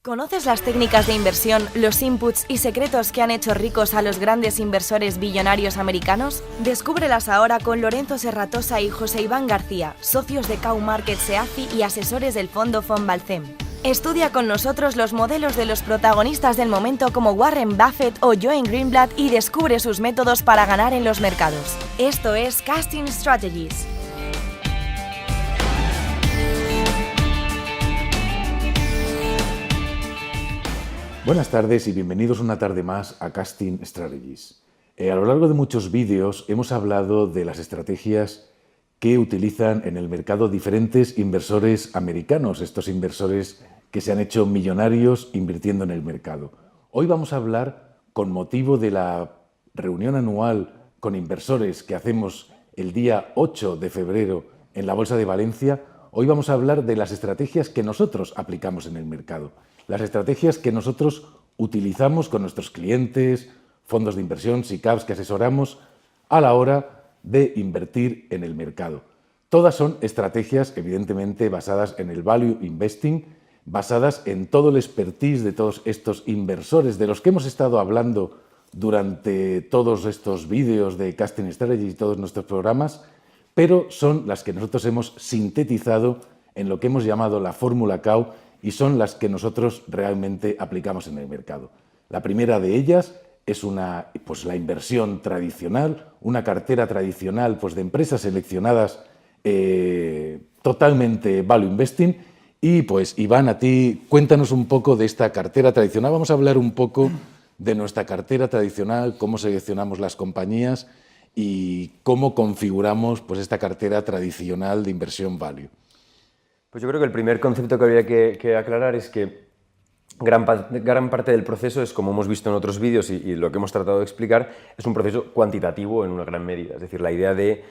¿Conoces las técnicas de inversión, los inputs y secretos que han hecho ricos a los grandes inversores billonarios americanos? Descúbrelas ahora con Lorenzo Serratosa y José Iván García, socios de Cow Markets EAFI y asesores del fondo Fonbalcem. Estudia con nosotros los modelos de los protagonistas del momento como Warren Buffett o Joan Greenblatt y descubre sus métodos para ganar en los mercados. Esto es Casting Strategies. Buenas tardes y bienvenidos una tarde más a Casting Strategies. A lo largo de muchos vídeos hemos hablado de las estrategias que utilizan en el mercado diferentes inversores americanos, estos inversores que se han hecho millonarios invirtiendo en el mercado. Hoy vamos a hablar, con motivo de la reunión anual con inversores que hacemos el día 8 de febrero en la Bolsa de Valencia, hoy vamos a hablar de las estrategias que nosotros aplicamos en el mercado. Las estrategias que nosotros utilizamos con nuestros clientes, fondos de inversión, SICAVs que asesoramos a la hora de invertir en el mercado. Todas son estrategias evidentemente basadas en el value investing, basadas en todo el expertise de todos estos inversores de los que hemos estado hablando durante todos estos vídeos de Casting Strategy y todos nuestros programas, pero son las que nosotros hemos sintetizado en lo que hemos llamado la fórmula Cow y son las que nosotros realmente aplicamos en el mercado. La primera de ellas es la inversión tradicional, una cartera tradicional de empresas seleccionadas totalmente value investing. Y Iván, a ti cuéntanos un poco de esta cartera tradicional. Vamos a hablar un poco de nuestra cartera tradicional, cómo seleccionamos las compañías y cómo configuramos esta cartera tradicional de inversión value. Pues yo creo que el primer concepto que habría que aclarar es que gran parte del proceso es, como hemos visto en otros vídeos y lo que hemos tratado de explicar, es un proceso cuantitativo en una gran medida. Es decir, la idea de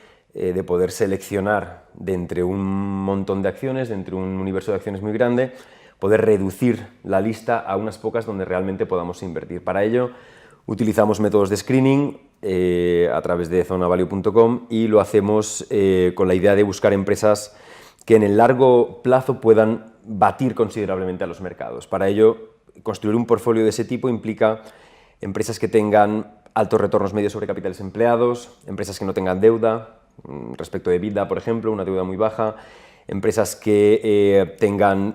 poder seleccionar de entre un montón de acciones, de entre un universo de acciones muy grande, poder reducir la lista a unas pocas donde realmente podamos invertir. Para ello utilizamos métodos de screening a través de zonavalue.com y lo hacemos con la idea de buscar empresas que en el largo plazo puedan batir considerablemente a los mercados. Para ello, construir un portfolio de ese tipo implica empresas que tengan altos retornos medios sobre capitales empleados, empresas que no tengan deuda, respecto de EBITDA, por ejemplo, una deuda muy baja, empresas que tengan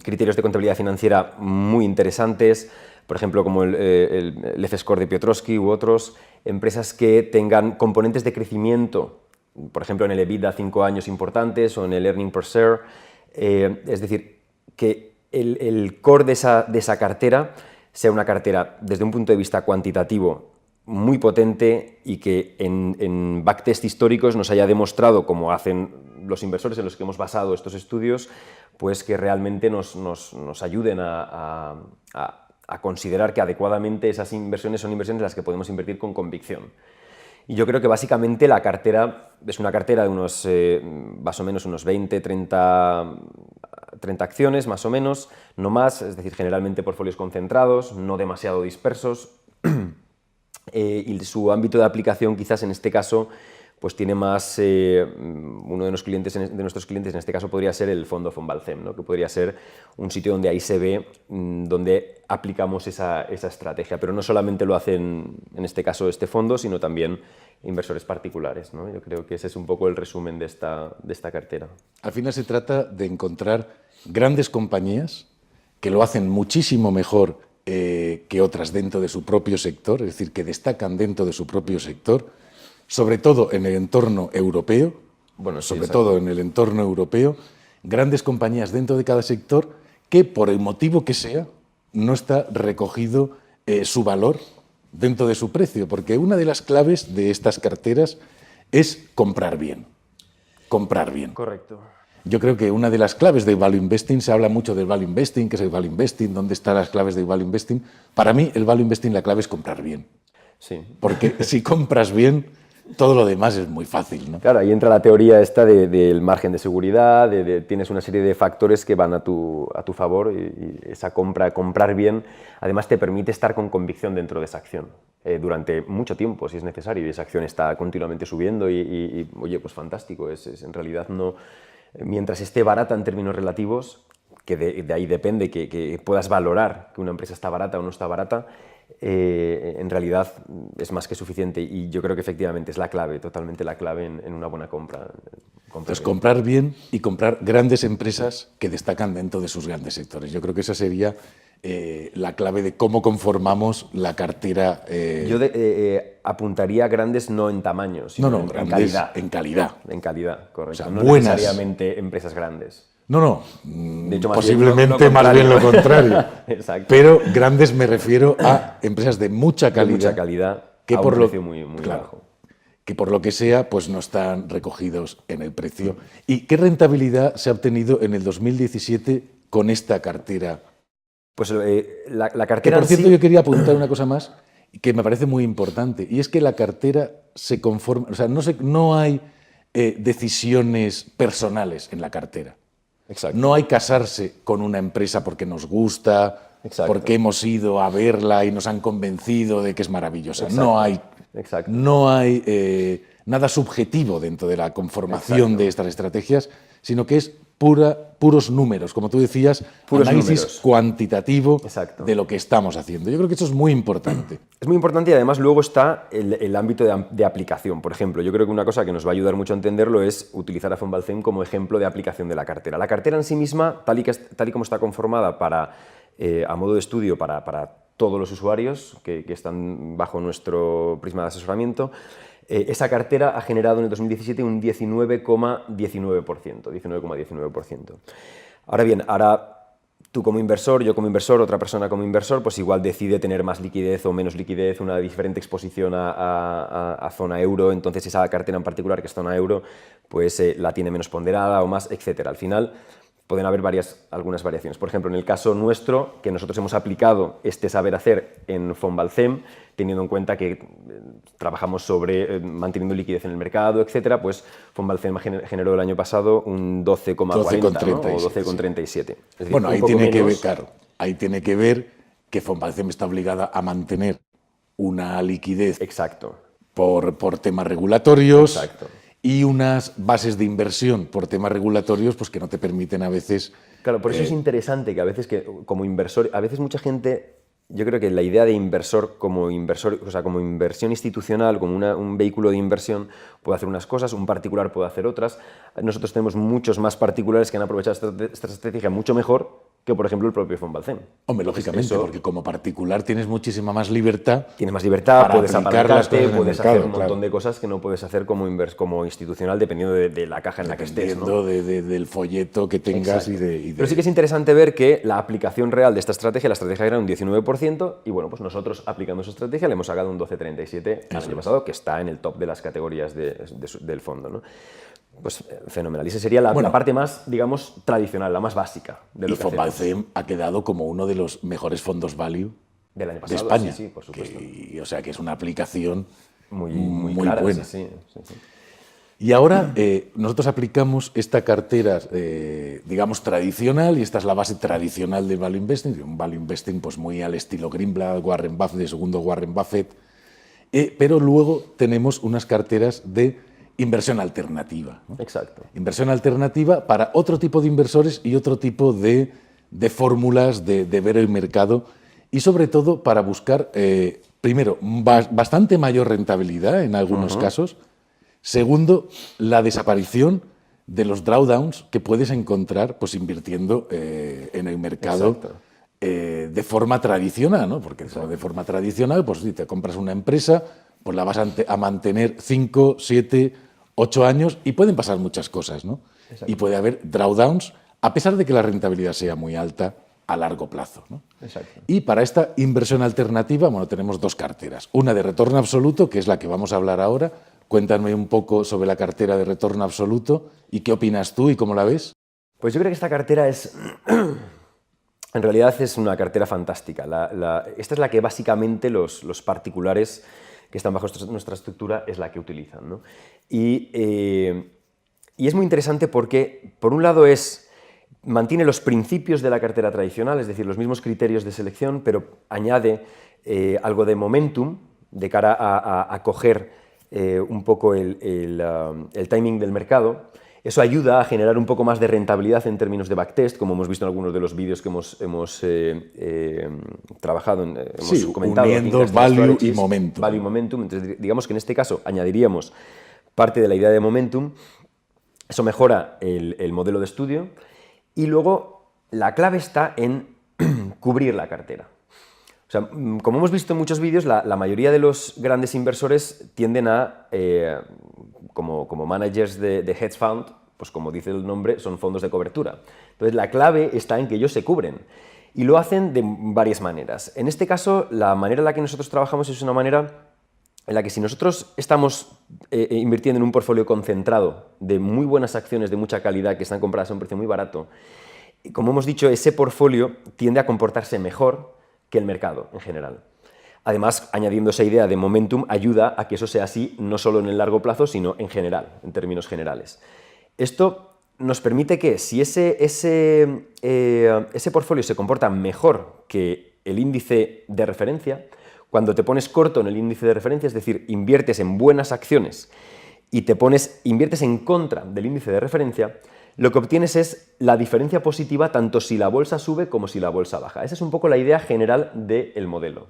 criterios de contabilidad financiera muy interesantes, por ejemplo, como el F-Score de Piotrowski u otros, empresas que tengan componentes de crecimiento, por ejemplo, en el EBITDA 5 años importantes o en el earning per share. Es decir, que el core de esa cartera sea una cartera desde un punto de vista cuantitativo muy potente y que en backtest históricos nos haya demostrado, como hacen los inversores en los que hemos basado estos estudios, pues que realmente nos ayuden a considerar que adecuadamente esas inversiones son inversiones en las que podemos invertir con convicción. Y yo creo que básicamente la cartera es una cartera de unos, más o menos unos 20, 30 acciones, más o menos, no más, es decir, generalmente portfolios concentrados, no demasiado dispersos, y su ámbito de aplicación quizás en este caso pues tiene más, uno de nuestros clientes en este caso podría ser el fondo Fonbalcem, ¿no? Que podría ser un sitio donde ahí se ve donde aplicamos esa estrategia, pero no solamente lo hacen en este caso este fondo, sino también inversores particulares, ¿no? Yo creo que ese es un poco el resumen de esta cartera. Al final se trata de encontrar grandes compañías que lo hacen muchísimo mejor que otras dentro de su propio sector, es decir, que destacan dentro de su propio sector, sobre todo en el entorno europeo, grandes compañías dentro de cada sector que, por el motivo que sea, no está recogido su valor dentro de su precio, porque una de las claves de estas carteras es comprar bien. Comprar bien. Correcto. Yo creo que una de las claves del value investing, se habla mucho del value investing, ¿qué es el value investing? ¿Dónde están las claves del value investing? Para mí, el value investing, la clave es comprar bien. Sí. Porque si compras bien, todo lo demás es muy fácil, ¿no? Claro, ahí entra la teoría esta del margen de seguridad, tienes una serie de factores que van a tu favor y esa comprar bien, además te permite estar con convicción dentro de esa acción durante mucho tiempo, si es necesario, y esa acción está continuamente subiendo oye, pues fantástico, en realidad no, mientras esté barata en términos relativos, que de ahí depende que puedas valorar que una empresa está barata o no está barata, en realidad es más que suficiente, y yo creo que efectivamente es la clave, totalmente la clave en una buena compra. Entonces, comprar bien y comprar grandes empresas que destacan dentro de sus grandes sectores. Yo creo que esa sería la clave de cómo conformamos la cartera. Yo apuntaría grandes no en tamaño, sino No, en grandes calidad. en calidad. En calidad, correcto. O sea, no buenas. necesariamente empresas grandes. No, De hecho, posiblemente más bien lo contrario. Exacto. Pero grandes me refiero a empresas de mucha calidad. De mucha calidad, que a por un lo precio muy bajo. Que por lo que sea, pues no están recogidos en el precio. ¿Y qué rentabilidad se ha obtenido en el 2017 con esta cartera? Pues la Que cartera por en cierto sí, yo quería apuntar una cosa más que me parece muy importante, y es que la cartera se conforma, o sea, no hay decisiones personales en la cartera. exacto. No hay casarse con una empresa porque nos gusta, Exacto. porque hemos ido a verla y nos han convencido de que es maravillosa. Exacto. No hay nada subjetivo dentro de la conformación Exacto. de estas estrategias, sino que es puros números, como tú decías, Puros análisis números. cuantitativo Exacto. de lo que estamos haciendo. Yo creo que eso es muy importante. Es muy importante, y además luego está el ámbito de aplicación. Por ejemplo, yo creo que una cosa que nos va a ayudar mucho a entenderlo es utilizar a Von Balcem como ejemplo de aplicación de la cartera. La cartera en sí misma, tal y como está conformada a modo de estudio para todos los usuarios que están bajo nuestro prisma de asesoramiento, esa cartera ha generado en el 2017 un 19,19%. Ahora bien, tú como inversor, yo como inversor, otra persona como inversor, pues igual decide tener más liquidez o menos liquidez, una diferente exposición a zona euro, entonces esa cartera en particular, que es zona euro, pues la tiene menos ponderada o más, etcétera. Al final pueden haber algunas variaciones. Por ejemplo, en el caso nuestro, que nosotros hemos aplicado este saber hacer en Von Balcem, teniendo en cuenta que trabajamos sobre manteniendo liquidez en el mercado, etcétera, pues Von Balcem generó el año pasado un 12,40, ¿no? O 12,37. Bueno, ahí tiene que ver que Von Balcem está obligada a mantener una liquidez Exacto. por temas regulatorios. Exacto. Y unas bases de inversión por temas regulatorios pues que no te permiten a veces... Claro, por eso es interesante que a veces como inversor, a veces mucha gente, yo creo que la idea de inversor, o sea, como inversión institucional, como un vehículo de inversión, puede hacer unas cosas, un particular puede hacer otras. Nosotros tenemos muchos más particulares que han aprovechado esta estrategia mucho mejor que, por ejemplo, el propio Von Balcem. Hombre, lógicamente, porque como particular tienes muchísima más libertad. Tienes más libertad, para puedes aplicar las apalancarte, cosas en el puedes mercado, hacer un montón claro. de cosas que no puedes hacer como institucional, dependiendo de la caja en la que estés, ¿no? Dependiendo del folleto que tengas Pero sí que es interesante ver que la aplicación real de esta estrategia, la estrategia era un 19%, y bueno, pues nosotros aplicando esa estrategia le hemos sacado un 12,37 el año pasado, que está en el top de las categorías del fondo, ¿no? Pues fenomenal. Y esa sería la parte más, digamos, tradicional, la más básica de lo que Von hacemos. Balcem ha quedado como uno de los mejores fondos value Del año de pasado, España. sí, por supuesto. O sea, que es una aplicación Muy clara, buena. sí. Y ahora nosotros aplicamos esta cartera, digamos, tradicional, y esta es la base tradicional del value investing, un value investing pues muy al estilo Greenblatt, Warren Buffett, de segundo Warren Buffett, pero luego tenemos unas carteras de inversión alternativa, ¿no? Exacto. Inversión alternativa para otro tipo de inversores y otro tipo de fórmulas de ver el mercado, y sobre todo para buscar, primero, bastante mayor rentabilidad en algunos casos. Segundo, la desaparición de los drawdowns que puedes encontrar pues, invirtiendo en el mercado de forma tradicional, ¿no? Porque de forma tradicional, pues si te compras una empresa, pues la vas a mantener 5, 7, 8 años y pueden pasar muchas cosas, ¿no? Y puede haber drawdowns, a pesar de que la rentabilidad sea muy alta a largo plazo, ¿no? Exacto. Y para esta inversión alternativa, bueno, tenemos dos carteras. Una de retorno absoluto, que es la que vamos a hablar ahora. Cuéntame un poco sobre la cartera de retorno absoluto y qué opinas tú y cómo la ves. Pues yo creo que esta cartera en realidad es una cartera fantástica. Esta es la que básicamente los particulares que están bajo nuestra estructura es la que utilizan, ¿no? Y es muy interesante porque, por un lado, mantiene los principios de la cartera tradicional, es decir, los mismos criterios de selección, pero añade algo de momentum de cara a coger un poco el timing del mercado, Eso ayuda a generar un poco más de rentabilidad en términos de backtest, como hemos visto en algunos de los vídeos que hemos trabajado, hemos comentado. Uniendo value y momentum. Value y momentum. Entonces, digamos que en este caso añadiríamos parte de la idea de momentum. Eso mejora el modelo de estudio. Y luego la clave está en cubrir la cartera. O sea, como hemos visto en muchos vídeos, la mayoría de los grandes inversores tienden a, como managers de hedge fund, pues como dice el nombre, son fondos de cobertura. Entonces la clave está en que ellos se cubren y lo hacen de varias maneras. En este caso, la manera en la que nosotros trabajamos es una manera en la que si nosotros estamos invirtiendo en un portfolio concentrado de muy buenas acciones de mucha calidad que están compradas a un precio muy barato, como hemos dicho, ese portfolio tiende a comportarse mejor que el mercado en general. Además, añadiendo esa idea de momentum, ayuda a que eso sea así no solo en el largo plazo, sino en general, en términos generales. Esto nos permite que si ese portfolio se comporta mejor que el índice de referencia, cuando te pones corto en el índice de referencia, es decir, inviertes en buenas acciones y inviertes en contra del índice de referencia, lo que obtienes es la diferencia positiva tanto si la bolsa sube como si la bolsa baja. Esa es un poco la idea general del modelo.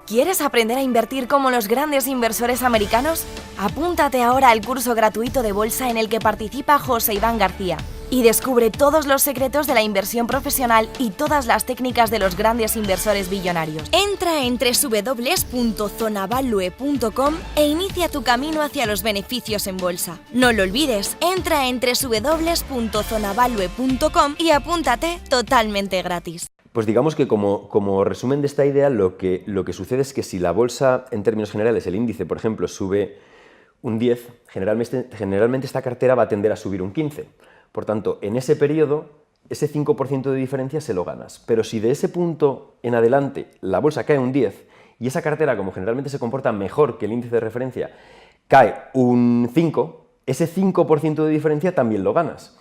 ¿Quieres aprender a invertir como los grandes inversores americanos? Apúntate ahora al curso gratuito de bolsa en el que participa José Iván García y descubre todos los secretos de la inversión profesional y todas las técnicas de los grandes inversores billonarios. Entra en www.zonavalue.com e inicia tu camino hacia los beneficios en bolsa. No lo olvides, entra en www.zonavalue.com y apúntate totalmente gratis. Pues digamos que como resumen de esta idea, lo que sucede es que si la bolsa, en términos generales, el índice, por ejemplo, sube un 10, generalmente esta cartera va a tender a subir un 15. Por tanto, en ese periodo, ese 5% de diferencia se lo ganas. Pero si de ese punto en adelante la bolsa cae un 10 y esa cartera, como generalmente se comporta mejor que el índice de referencia, cae un 5, ese 5% de diferencia también lo ganas.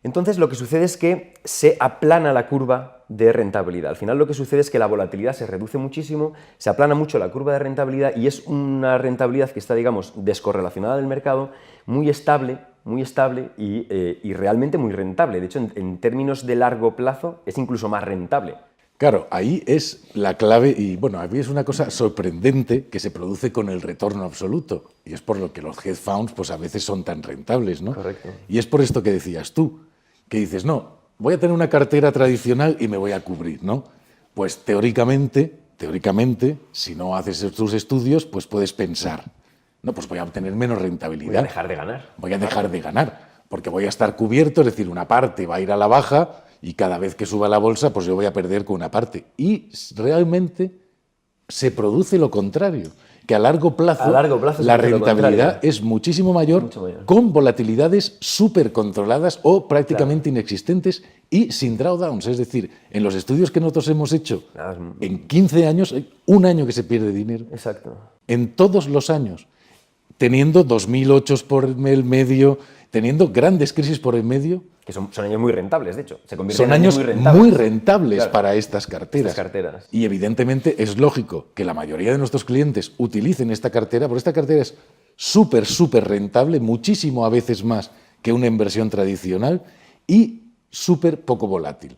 Entonces lo que sucede es que se aplana la curva de rentabilidad. Al final lo que sucede es que la volatilidad se reduce muchísimo, se aplana mucho la curva de rentabilidad y es una rentabilidad que está, digamos, descorrelacionada del mercado, muy estable y realmente muy rentable. De hecho, en términos de largo plazo es incluso más rentable. Claro, ahí es la clave y bueno, a mí es una cosa sorprendente que se produce con el retorno absoluto y es por lo que los hedge funds pues a veces son tan rentables, ¿no? Correcto. Y es por esto que decías tú, que dices, no, voy a tener una cartera tradicional y me voy a cubrir, ¿no? Pues teóricamente, si no haces tus estudios, pues puedes pensar, no, pues voy a obtener menos rentabilidad. Voy a dejar de ganar. Voy a dejar de ganar, porque voy a estar cubierto, es decir, una parte va a ir a la baja y cada vez que suba la bolsa, pues yo voy a perder con una parte. Y realmente se produce lo contrario, que a largo plazo la rentabilidad es muchísimo mayor, con volatilidades súper controladas o prácticamente inexistentes y sin drawdowns. Es decir, en los estudios que nosotros hemos hecho, en 15 años, un año que se pierde dinero. Exacto. En todos los años, teniendo 2008 por el medio, teniendo grandes crisis por el medio. Que son años muy rentables, de hecho. Son años muy rentables claro, para estas carteras. carteras. Y evidentemente es lógico que la mayoría de nuestros clientes utilicen esta cartera, porque esta cartera es súper rentable, muchísimo a veces más que una inversión tradicional y súper poco volátil.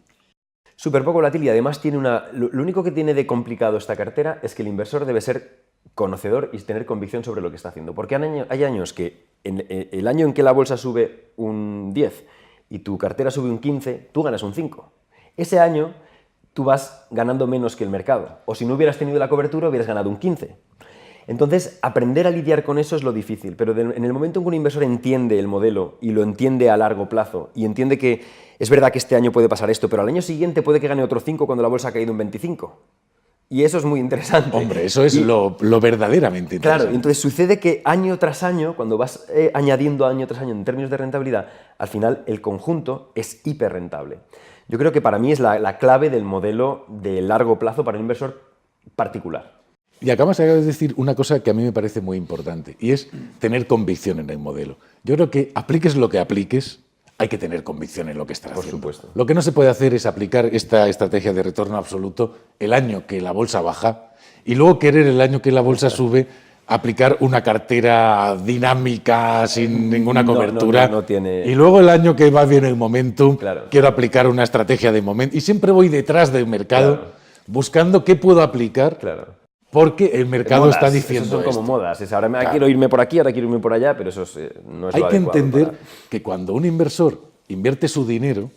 Súper poco volátil y además tiene lo único que tiene de complicado esta cartera es que el inversor debe ser conocedor y tener convicción sobre lo que está haciendo. Porque hay años que, el año en que la bolsa sube un 10 y tu cartera sube un 15, tú ganas un 5. Ese año tú vas ganando menos que el mercado. O si no hubieras tenido la cobertura, hubieras ganado un 15. Entonces, aprender a lidiar con eso es lo difícil. Pero en el momento en que un inversor entiende el modelo y lo entiende a largo plazo y entiende que es verdad que este año puede pasar esto, pero al año siguiente puede que gane otro 5 cuando la bolsa ha caído un 25. Y eso es muy interesante. Hombre, eso es lo verdaderamente interesante. Claro, entonces sucede que año tras año, cuando vas añadiendo año tras año en términos de rentabilidad, al final el conjunto es hiper rentable. Yo creo que para mí es la clave del modelo de largo plazo para el inversor particular. Y acabas de decir una cosa que a mí me parece muy importante, y es tener convicción en el modelo. Yo creo que apliques lo que apliques, hay que tener convicción en lo que estás haciendo. Por supuesto. Lo que no se puede hacer es aplicar esta estrategia de retorno absoluto el año que la bolsa baja y luego querer el año que la bolsa sube aplicar una cartera dinámica sin ninguna cobertura. No tiene... Y luego el año que va bien el momentum, Claro. quiero aplicar una estrategia de momento. Y siempre voy detrás del mercado, Claro. buscando qué puedo aplicar, Claro. porque el mercado Modas, está diciendo esos son como esto. modas. Es, ahora Claro. quiero irme por aquí, ahora quiero irme por allá, pero eso no es Hay lo que adecuado entender para- que cuando un inversor invierte su dinero,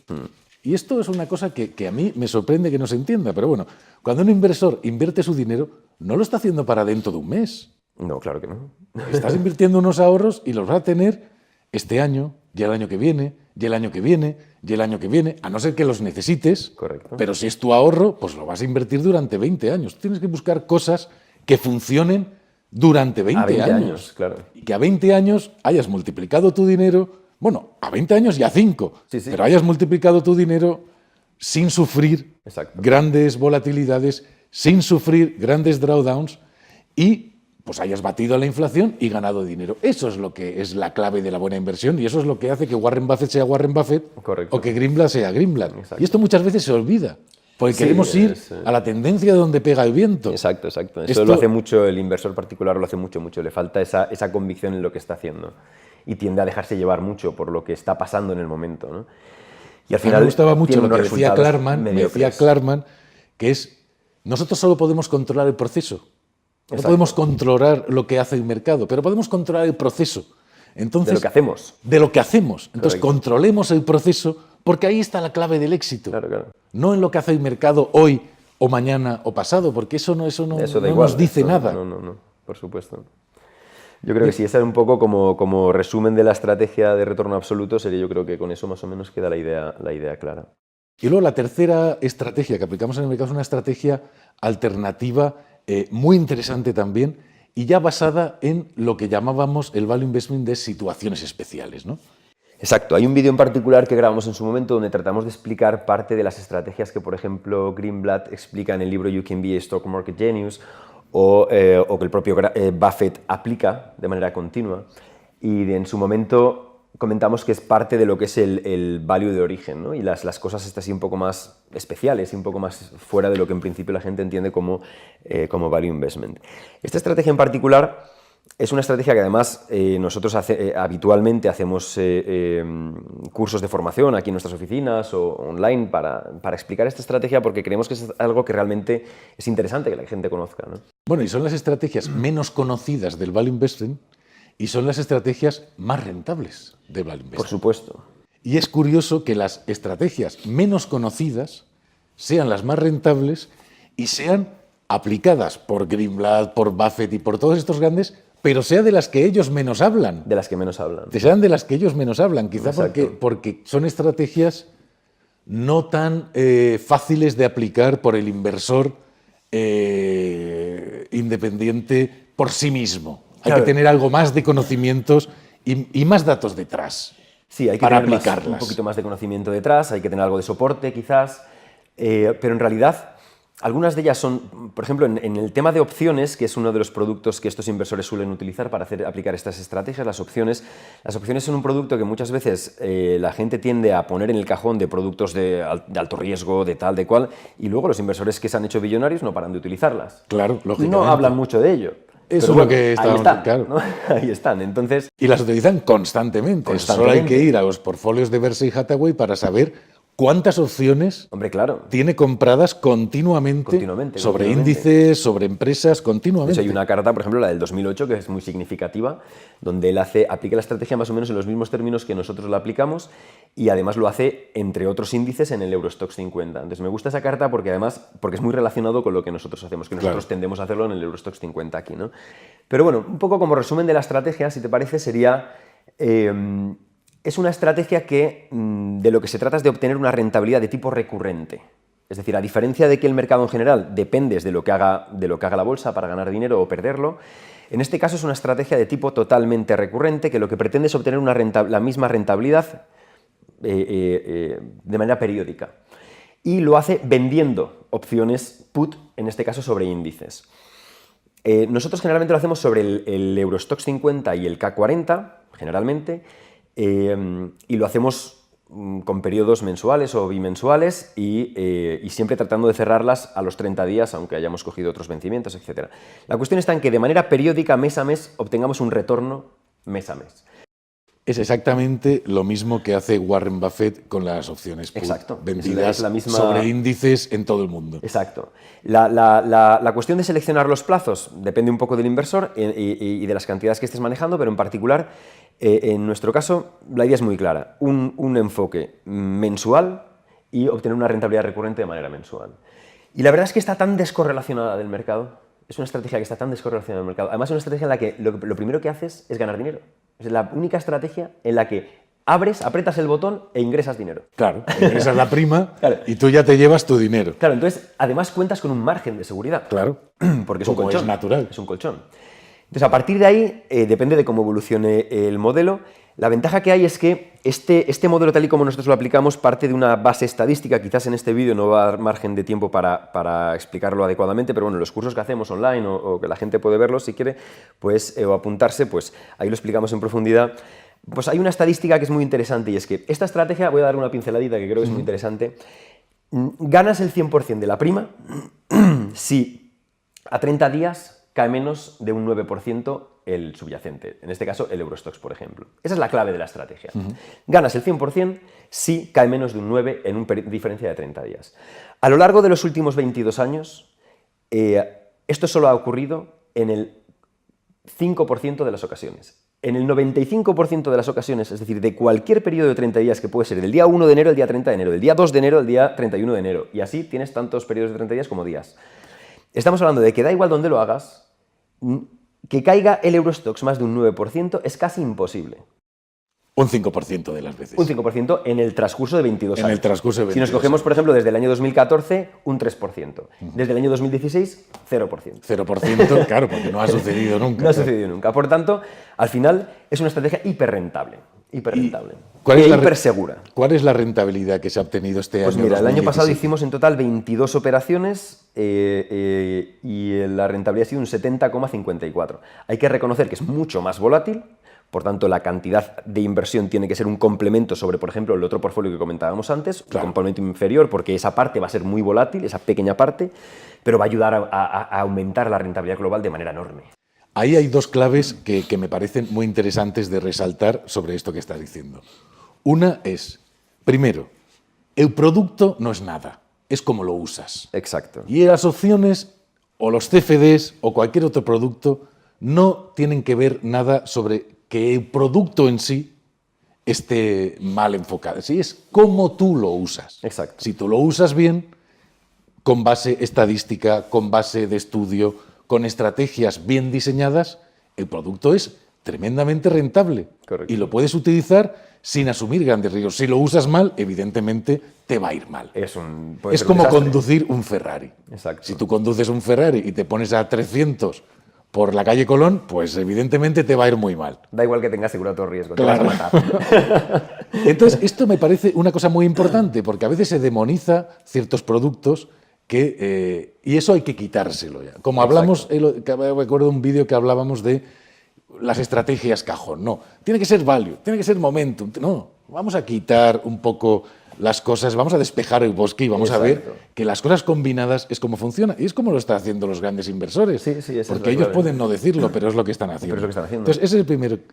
y esto es una cosa que a mí me sorprende que no se entienda, pero bueno, cuando un inversor invierte su dinero, no lo está haciendo para dentro de un mes. No, claro que no. Estás invirtiendo unos ahorros y los vas a tener este año, y el año que viene, y el año que viene, y el año que viene, a no ser que los necesites. Correcto. Pero si es tu ahorro, pues lo vas a invertir durante 20 años. Tienes que buscar cosas que funcionen durante 20, A 20 años, claro. Y que a 20 años hayas multiplicado tu dinero, bueno, a 20 años y a 5, Sí, sí. pero hayas multiplicado tu dinero sin sufrir Exacto. grandes volatilidades, sin sufrir grandes drawdowns y pues hayas batido la inflación y ganado dinero. Eso es lo que es la clave de la buena inversión y eso es lo que hace que Warren Buffett sea Warren Buffett Correcto. o que Greenblatt sea Greenblatt. Exacto. Y esto muchas veces se olvida, porque Sí, queremos ir es, a la tendencia de donde pega el viento. Exacto. Eso Esto- lo hace mucho el inversor particular, lo hace mucho. Le falta esa convicción en lo que está haciendo. Y tiende a dejarse llevar mucho por lo que está pasando en el momento, ¿no? Y al A mí final me gustaba mucho tiene lo que unos decía resultados Klarman, mediocres. que es, nosotros solo podemos controlar el proceso. No Exacto. podemos controlar lo que hace el mercado, pero podemos controlar el proceso. Entonces, De lo que hacemos. De lo que hacemos. Entonces, Correcto. controlemos el proceso porque ahí está la clave del éxito. Claro. No en lo que hace el mercado hoy o mañana o pasado, porque eso no Eso da no igual, nos dice eso nada. No, por supuesto. Yo creo que si esa es un poco como resumen de la estrategia de retorno absoluto, sería, yo creo que con eso más o menos queda la idea clara. Y luego la tercera estrategia que aplicamos en el mercado es una estrategia alternativa muy interesante también y ya basada en lo que llamábamos el value investment de situaciones especiales, ¿no? Exacto, hay un vídeo en particular que grabamos en su momento donde tratamos de explicar parte de las estrategias que, por ejemplo, Greenblatt explica en el libro You Can Be a Stock Market Genius o que el propio Buffett aplica de manera continua. Y en su momento comentamos que es parte de lo que es el value de origen, ¿no? Y las cosas estas así un poco más especiales y un poco más fuera de lo que en principio la gente entiende como value investment. Esta estrategia en particular es una estrategia que además nosotros habitualmente hacemos cursos de formación aquí en nuestras oficinas o online para explicar esta estrategia porque creemos que es algo que realmente es interesante que la gente conozca, ¿no? Bueno, y son las estrategias menos conocidas del value investing y son las estrategias más rentables del value investing. Por supuesto. Y es curioso que las estrategias menos conocidas sean las más rentables y sean aplicadas por Greenblatt, por Buffett y por todos estos grandes, pero sea de las que ellos menos hablan. De las que menos hablan. Sean de las que ellos menos hablan, quizá Exacto. porque son estrategias no tan fáciles de aplicar por el inversor independiente por sí mismo. Hay Claro. que tener algo más de conocimientos y más datos detrás. Sí, hay que para tener aplicarlas. un poquito más de conocimiento detrás, hay que tener algo de soporte quizás, pero en realidad algunas de ellas son, por ejemplo, en el tema de opciones, que es uno de los productos que estos inversores suelen utilizar para aplicar estas estrategias, las opciones son un producto que muchas veces la gente tiende a poner en el cajón de productos de alto riesgo, de tal, de cual, y luego los inversores que se han hecho billonarios no paran de utilizarlas. Claro, Y lógicamente. no hablan mucho de ello. Eso Pero es lo que ahí estábamos- están, claro. ¿no? Ahí están, entonces... Y las utilizan constantemente. Solo hay que ir a los portfolios de Berkshire Hathaway para saber cuántas opciones Hombre, claro. tiene compradas continuamente, sobre índices, sobre empresas, De continuamente. hecho, hay una carta, por ejemplo, la del 2008, que es muy significativa, donde él aplica la estrategia más o menos en los mismos términos que nosotros la aplicamos y además lo hace, entre otros índices, en el Eurostoxx 50. Entonces, me gusta esa carta porque es muy relacionado con lo que nosotros hacemos, que nosotros tendemos a hacerlo en el Eurostoxx 50 aquí, ¿no? Pero bueno, un poco como resumen de la estrategia, si te parece, sería... es una estrategia que de lo que se trata es de obtener una rentabilidad de tipo recurrente. Es decir, a diferencia de que el mercado en general dependes de lo que haga la bolsa para ganar dinero o perderlo, en este caso es una estrategia de tipo totalmente recurrente que lo que pretende es obtener la misma rentabilidad de manera periódica. Y lo hace vendiendo opciones put, en este caso sobre índices. Nosotros generalmente lo hacemos sobre el Eurostoxx 50 y el CAC 40, generalmente, y lo hacemos con periodos mensuales o bimensuales y siempre tratando de cerrarlas a los 30 días, aunque hayamos cogido otros vencimientos, etc. La cuestión está en que de manera periódica, mes a mes, obtengamos un retorno mes a mes. Es exactamente lo mismo que hace Warren Buffett con las opciones put vendidas es la misma... sobre índices en todo el mundo. Exacto. La cuestión de seleccionar los plazos depende un poco del inversor y de las cantidades que estés manejando, pero en particular, en nuestro caso, la idea es muy clara. Un enfoque mensual y obtener una rentabilidad recurrente de manera mensual. Y la verdad es que está tan descorrelacionada del mercado. Es una estrategia que está tan descorrelacionada del mercado. Además, es una estrategia en la que lo primero que haces es ganar dinero. Es la única estrategia en la que apretas el botón e ingresas dinero. Claro, ingresas la prima Claro. y tú ya te llevas tu dinero. Claro, entonces, además cuentas con un margen de seguridad. Claro, Porque es un como colchón. es natural. Es un colchón. Entonces, a partir de ahí, depende de cómo evolucione el modelo. La ventaja que hay es que este modelo, tal y como nosotros lo aplicamos, parte de una base estadística. Quizás en este vídeo no va a dar margen de tiempo para explicarlo adecuadamente, pero bueno, los cursos que hacemos online o que la gente puede verlos si quiere, pues, o apuntarse, pues ahí lo explicamos en profundidad. Pues hay una estadística que es muy interesante y es que esta estrategia, voy a dar una pinceladita que creo que es muy interesante, ganas el 100% de la prima si a 30 días cae menos de un 9% el subyacente, en este caso el Eurostoxx, por ejemplo. Esa es la clave de la estrategia. Ganas el 100% si cae menos de un 9 en una diferencia de 30 días. A lo largo de los últimos 22 años, esto solo ha ocurrido en el 5% de las ocasiones. En el 95% de las ocasiones, es decir, de cualquier periodo de 30 días que puede ser del día 1 de enero al día 30 de enero, del día 2 de enero al día 31 de enero, y así tienes tantos periodos de 30 días como días. Estamos hablando de que da igual dónde lo hagas, que caiga el Eurostoxx más de un 9% es casi imposible. Un 5% de las veces. Un 5% en el transcurso de 22 años. En el transcurso de 22 Si nos cogemos, por ejemplo, desde el año 2014, un 3%. Desde el año 2016, 0%. 0%, claro, porque no ha sucedido nunca. No ha sucedido nunca. Por tanto, al final es una estrategia hiperrentable. Hiperrentable. ¿Cuál es la hipersegura. ¿Cuál es la rentabilidad que se ha obtenido este año? Pues mira, el año 2017? pasado hicimos en total 22 operaciones y la rentabilidad ha sido un 70,54. Hay que reconocer que es mucho más volátil, por tanto la cantidad de inversión tiene que ser un complemento sobre, por ejemplo, el otro portfolio que comentábamos antes, Claro. un complemento inferior, porque esa parte va a ser muy volátil, esa pequeña parte, pero va a ayudar a aumentar la rentabilidad global de manera enorme. Ahí hay dos claves que me parecen muy interesantes de resaltar sobre esto que estás diciendo. Una es, primero, el producto no es nada, es como lo usas. Exacto. Y las opciones o los CFDs o cualquier otro producto no tienen que ver nada sobre que el producto en sí esté mal enfocado. Sí, es cómo tú lo usas. Exacto. Si tú lo usas bien, con base estadística, con base de estudio, con estrategias bien diseñadas, el producto es tremendamente rentable. Correcto. Y lo puedes utilizar sin asumir grandes riesgos. Si lo usas mal, evidentemente te va a ir mal. Puede Es ser un como desastre. conducir un Ferrari. Exacto. Si tú conduces un Ferrari y te pones a 300 por la calle Colón, pues evidentemente te va a ir muy mal. Da igual que tengas asegurado todo riesgo, Claro. te vas a matar. Entonces, esto me parece una cosa muy importante, porque a veces se demoniza ciertos productos y eso hay que quitárselo ya. Como hablamos, recuerdo un vídeo que hablábamos de las estrategias cajón. No, tiene que ser value, tiene que ser momentum. No, vamos a quitar un poco las cosas, vamos a despejar el bosque y vamos a ver Exacto. que las cosas combinadas es como funciona. Y es como lo están haciendo los grandes inversores. Sí, esa es porque la ellos clave. pueden no decirlo, pero es lo que están haciendo. Pero es lo que están haciendo. Entonces, ese es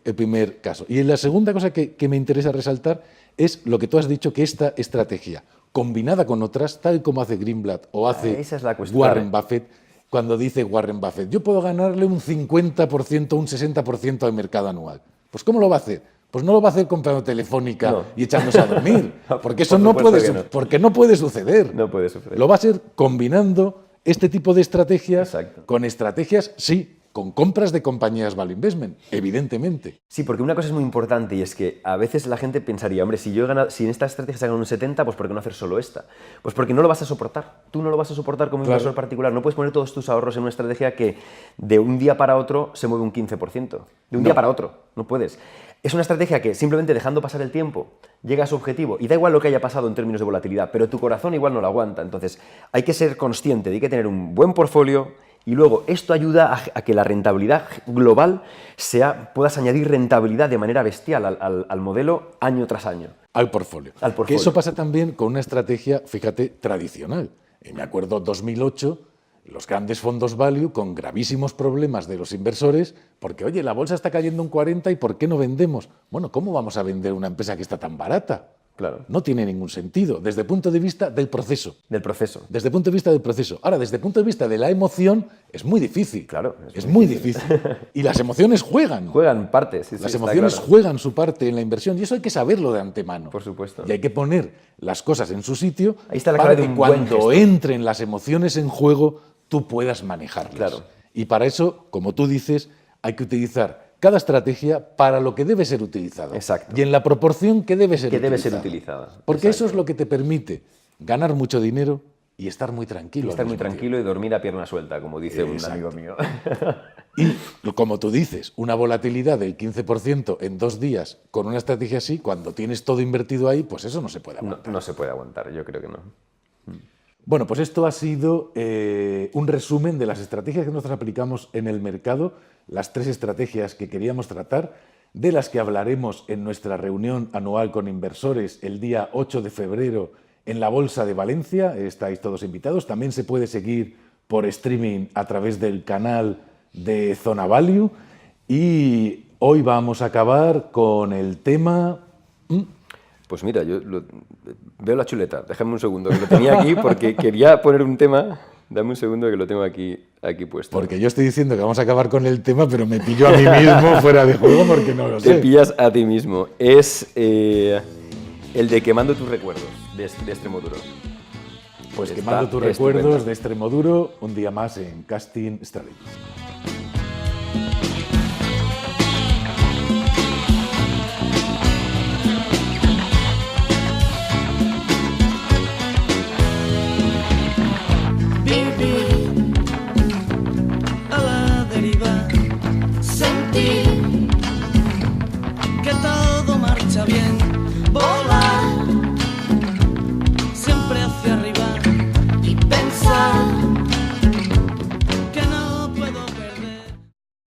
el primer caso. Y la segunda cosa que me interesa resaltar es lo que tú has dicho, que esta estrategia, combinada con otras, tal como hace Greenblatt o hace Esa es la cuestión. Warren Buffett, cuando dice Warren Buffett, yo puedo ganarle un 50%, un 60% al mercado anual. Pues ¿cómo lo va a hacer? Pues no lo va a hacer comprando Telefónica No. y echándose a dormir, porque eso Por no supuesto puede, que no. porque no puede suceder. No puede suceder. Lo va a ser combinando este tipo de estrategias Exacto. con estrategias, sí, con compras de compañías value investment, evidentemente. Sí, porque una cosa es muy importante y es que a veces la gente pensaría, hombre, si en esta estrategia se gana un 70, pues ¿por qué no hacer solo esta? Pues porque no lo vas a soportar. Tú no lo vas a soportar como Claro. inversor particular. No puedes poner todos tus ahorros en una estrategia que de un día para otro se mueve un 15%. De un día para otro. No puedes. Es una estrategia que simplemente dejando pasar el tiempo llega a su objetivo y da igual lo que haya pasado en términos de volatilidad, pero tu corazón igual no lo aguanta. Entonces hay que ser consciente de que hay que tener un buen portfolio Y luego, esto ayuda a que la rentabilidad global puedas añadir rentabilidad de manera bestial al modelo año tras año. Al portfolio. Al portfolio. Que eso pasa también con una estrategia, fíjate, tradicional. Me acuerdo 2008, los grandes fondos value con gravísimos problemas de los inversores, porque, oye, la bolsa está cayendo un 40% y ¿por qué no vendemos? Bueno, ¿cómo vamos a vender una empresa que está tan barata? Claro. No tiene ningún sentido, desde el punto de vista del proceso. Del proceso. Desde el punto de vista del proceso. Ahora, desde el punto de vista de la emoción, es muy difícil. Claro. Es muy difícil. Y las emociones juegan. Juegan partes. Sí, Las está emociones claro. juegan su parte en la inversión y eso hay que saberlo de antemano. Por supuesto. Y hay que poner las cosas en su sitio Ahí está la para clave de que un buen cuando gestor. entren las emociones en juego, tú puedas manejarlas. Claro. Y para eso, como tú dices, hay que utilizar cada estrategia para lo que debe ser utilizada. Exacto. Y en la proporción que debe ser Que utilizada. debe ser utilizada. Porque eso Exacto. es lo que te permite ganar mucho dinero y estar muy tranquilo. Estar al muy mismo tranquilo y dormir a pierna suelta, como dice un amigo mío. tiempo. Y como tú dices, una volatilidad del 15% en 2 días con una estrategia así, cuando tienes todo invertido ahí, pues eso no se puede aguantar. No se puede aguantar, yo creo que no. Bueno, pues esto ha sido un resumen de las estrategias que nosotros aplicamos en el mercado, las 3 estrategias que queríamos tratar, de las que hablaremos en nuestra reunión anual con inversores el día 8 de febrero en la Bolsa de Valencia. Estáis todos invitados. También se puede seguir por streaming a través del canal de Zona Value. Y hoy vamos a acabar con el tema... Pues mira, veo la chuleta. Déjame un segundo, que lo tenía aquí porque quería poner un tema. Dame un segundo que lo tengo aquí puesto. Porque yo estoy diciendo que vamos a acabar con el tema, pero me pillo a mí mismo fuera de juego porque no lo sé. Te pillas a ti mismo. Es el de Quemando tus recuerdos, de Extremoduro. Pues Está quemando tus estupendo. recuerdos de Extremoduro, un día más en Casting Strategies.